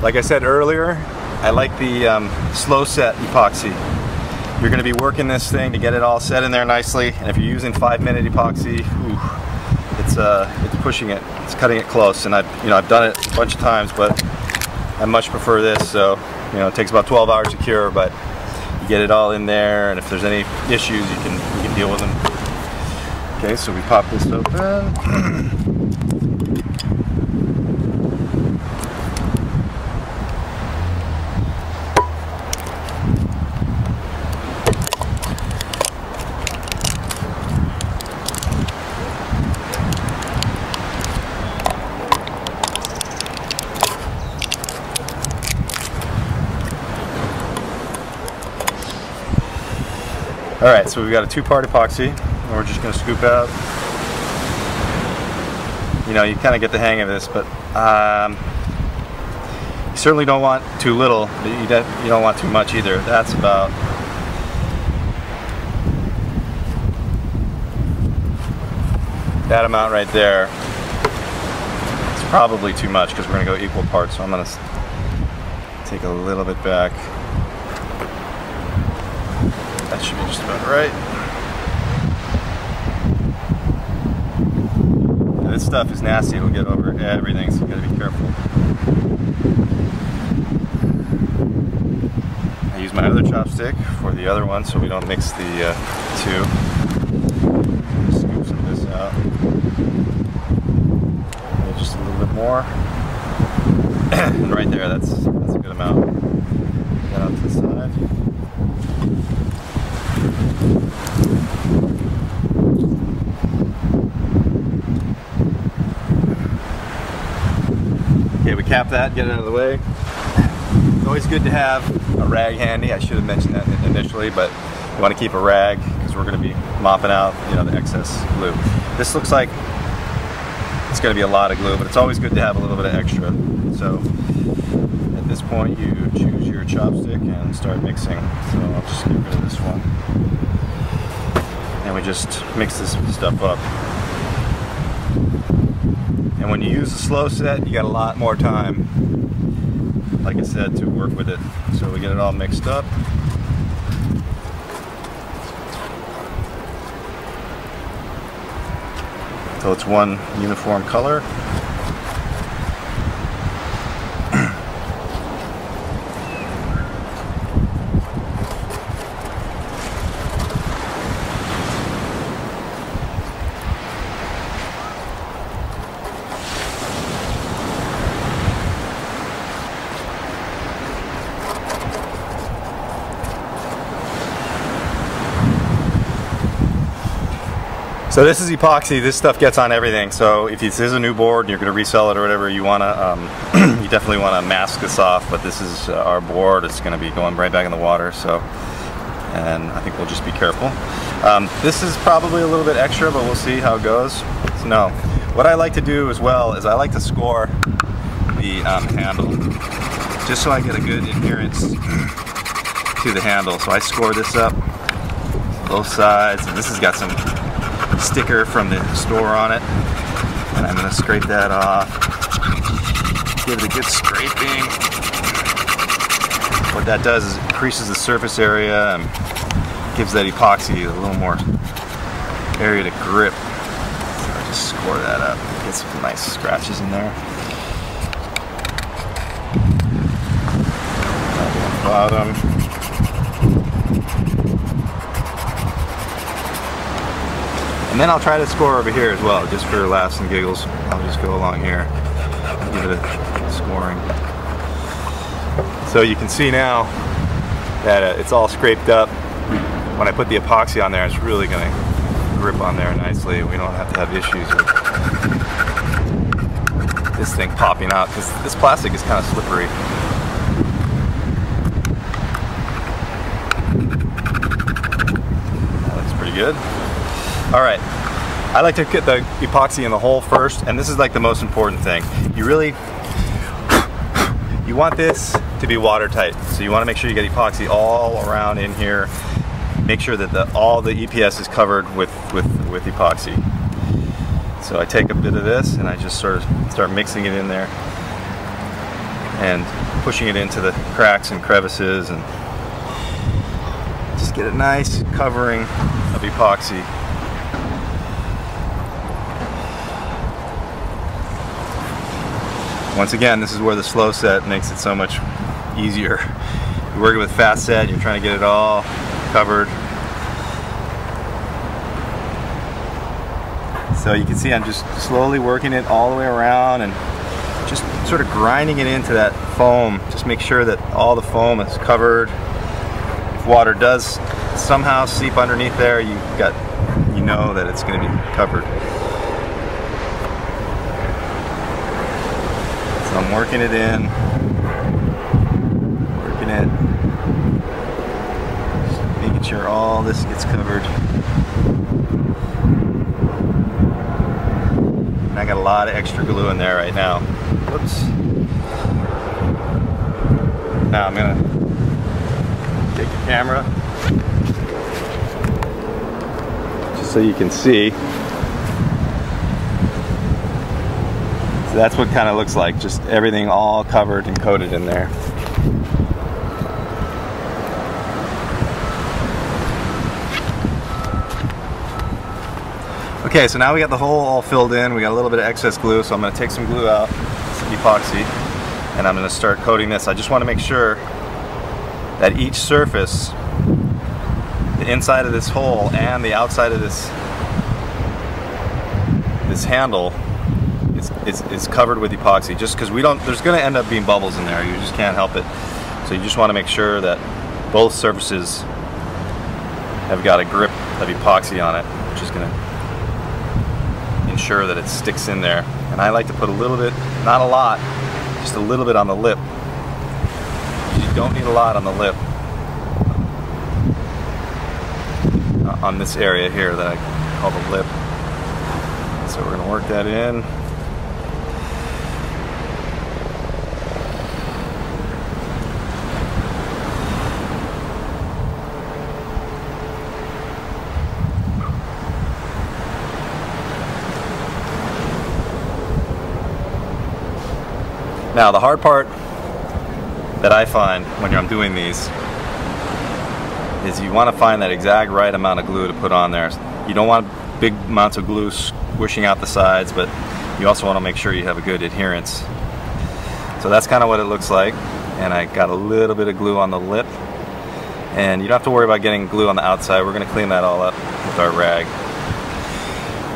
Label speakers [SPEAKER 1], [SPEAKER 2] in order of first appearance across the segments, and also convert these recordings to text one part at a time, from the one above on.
[SPEAKER 1] Like I said earlier, I like the slow set epoxy. You're going to be working this thing to get it all set in there nicely, and if you're using 5-minute epoxy, it's pushing it, it's cutting it close. And I've done it a bunch of times, but I much prefer this. So it takes about 12 hours to cure, but you get it all in there, and if there's any issues, you can deal with them. Okay, so we pop this open. Alright, so we've got a 2-part epoxy, and we're just going to scoop out. You kind of get the hang of this, but you certainly don't want too little, but you don't want too much either. That's about that amount right there. It's probably too much because we're going to go equal parts, so I'm going to take a little bit back. That should be just about right. Now, this stuff is nasty, it'll get over everything, so you gotta be careful. I use my other chopstick for the other one so we don't mix the two. Scoop some of this out. Maybe just a little bit more. And right there, that's a good amount. Get that out to the side. Okay, we cap that, get it out of the way. It's always good to have a rag handy. I should have mentioned that initially, but you want to keep a rag because we're going to be mopping out, the excess glue. This looks like it's going to be a lot of glue, but it's always good to have a little bit of extra. So at this point, you choose your chopstick and start mixing. So I'll just get rid of this one. And we just mix this stuff up. And when you use a slow set, you got a lot more time, like I said, to work with it. So we get it all mixed up. So it's one uniform color. So this is epoxy. This stuff gets on everything. So if this is a new board and you're going to resell it or whatever, you want to, you definitely want to mask this off. But this is our board. It's going to be going right back in the water. So, and I think we'll just be careful. This is probably a little bit extra, but we'll see how it goes. So no, what I like to do as well is I like to score the handle, just so I get a good adherence to the handle. So I score this up both sides, and this has got some sticker from the store on it, and I'm going to scrape that off, give it a good scraping. What that does is it increases the surface area and gives that epoxy a little more area to grip. So I just score that up, get some nice scratches in there. Bottom. And then I'll try to score over here as well, just for laughs and giggles. I'll just go along here, give it a scoring. So you can see now that it's all scraped up. When I put the epoxy on there, it's really going to grip on there nicely. We don't have to have issues with this thing popping out, because this plastic is kind of slippery. That looks pretty good. All right, I like to get the epoxy in the hole first, and this is like the most important thing. You want this to be watertight, so you want to make sure you get epoxy all around in here. Make sure that all the EPS is covered with epoxy. So I take a bit of this and I just sort of start mixing it in there. and pushing it into the cracks and crevices, and just get a nice covering of epoxy. Once again, this is where the slow set makes it so much easier. You're working with fast set, you're trying to get it all covered. So you can see I'm just slowly working it all the way around and just sort of grinding it into that foam. Just make sure that all the foam is covered. If water does somehow seep underneath there, you know that it's going to be covered. So I'm working it in, working it, just making sure all this gets covered. And I got a lot of extra glue in there right now. Whoops. Now I'm gonna take the camera just so you can see. So that's what kind of looks like, just everything all covered and coated in there. Okay, so now we got the hole all filled in. We got a little bit of excess glue, so I'm going to take some glue out, some epoxy, and I'm going to start coating this. I just want to make sure that each surface, the inside of this hole and the outside of this handle, is covered with epoxy. Just because there's going to end up being bubbles in there. You just can't help it. So you just want to make sure that both surfaces have got a grip of epoxy on it, which is going to ensure that it sticks in there. And I like to put a little bit, not a lot, just a little bit on the lip. You don't need a lot on the lip. On this area here that I call the lip. So we're going to work that in. Now the hard part that I find when I'm doing these is you want to find that exact right amount of glue to put on there. You don't want big amounts of glue squishing out the sides, but you also want to make sure you have a good adherence. So that's kind of what it looks like, and I got a little bit of glue on the lip, and you don't have to worry about getting glue on the outside. We're going to clean that all up with our rag.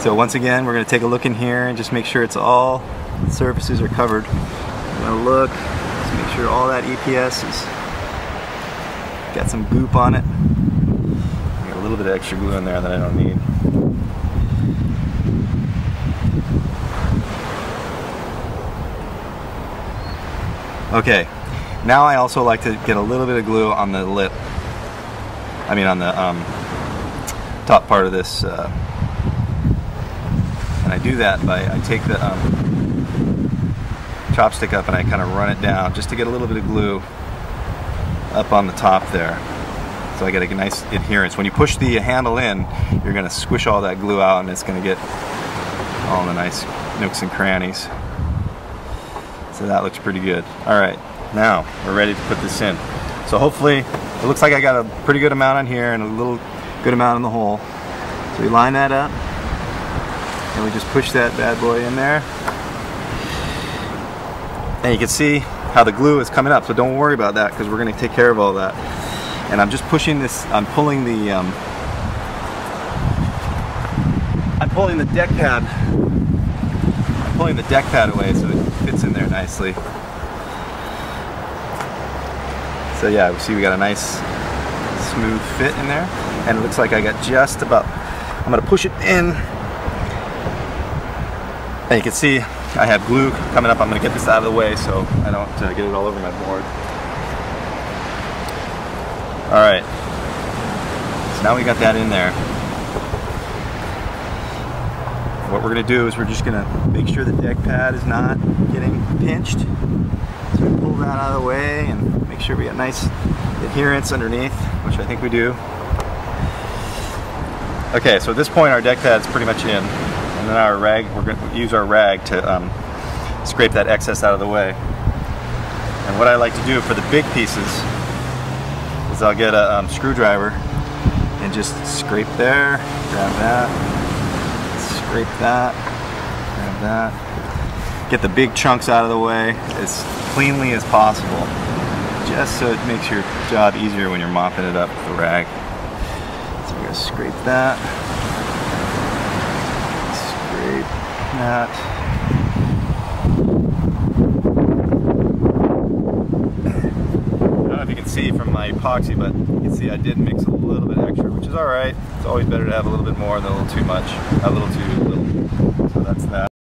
[SPEAKER 1] So once again, we're going to take a look in here and just make sure it's all the surfaces are covered. I'm going to look, just make sure all that EPS is got some goop on it. Got a little bit of extra glue in there that I don't need. Okay, now I also like to get a little bit of glue on the lip. I mean on the top part of this. And I do that by, I take the chopstick up and I kind of run it down just to get a little bit of glue up on the top there. So I get a nice adherence. When you push the handle in, you're going to squish all that glue out and it's going to get all the nice nooks and crannies. So that looks pretty good. Alright, now we're ready to put this in. So hopefully, it looks like I got a pretty good amount on here and a little good amount in the hole. So we line that up and we just push that bad boy in there. And you can see how the glue is coming up, so don't worry about that because we're going to take care of all that. And I'm just pushing this, I'm pulling the deck pad. I'm pulling the deck pad away so it fits in there nicely. So yeah, see we got a nice smooth fit in there. And it looks like I got just about, I'm going to push it in. And you can see I have glue coming up. I'm going to get this out of the way so I don't get it all over my board. Alright, so now we got that in there. What we're going to do is we're just going to make sure the deck pad is not getting pinched. So we pull that out of the way and make sure we got nice adherence underneath, which I think we do. Okay, so at this point our deck pad's pretty much in. And then our rag, we're going to use our rag to scrape that excess out of the way. And what I like to do for the big pieces is I'll get a screwdriver and just scrape there, grab that, scrape that, grab that. Get the big chunks out of the way as cleanly as possible, just so it makes your job easier when you're mopping it up with the rag. So we're gonna scrape that, scrape that. I don't know if you can see from my epoxy, but you can see I did mix a little bit extra, which is alright. It's always better to have a little bit more than a little too much, a little too little. So that's that.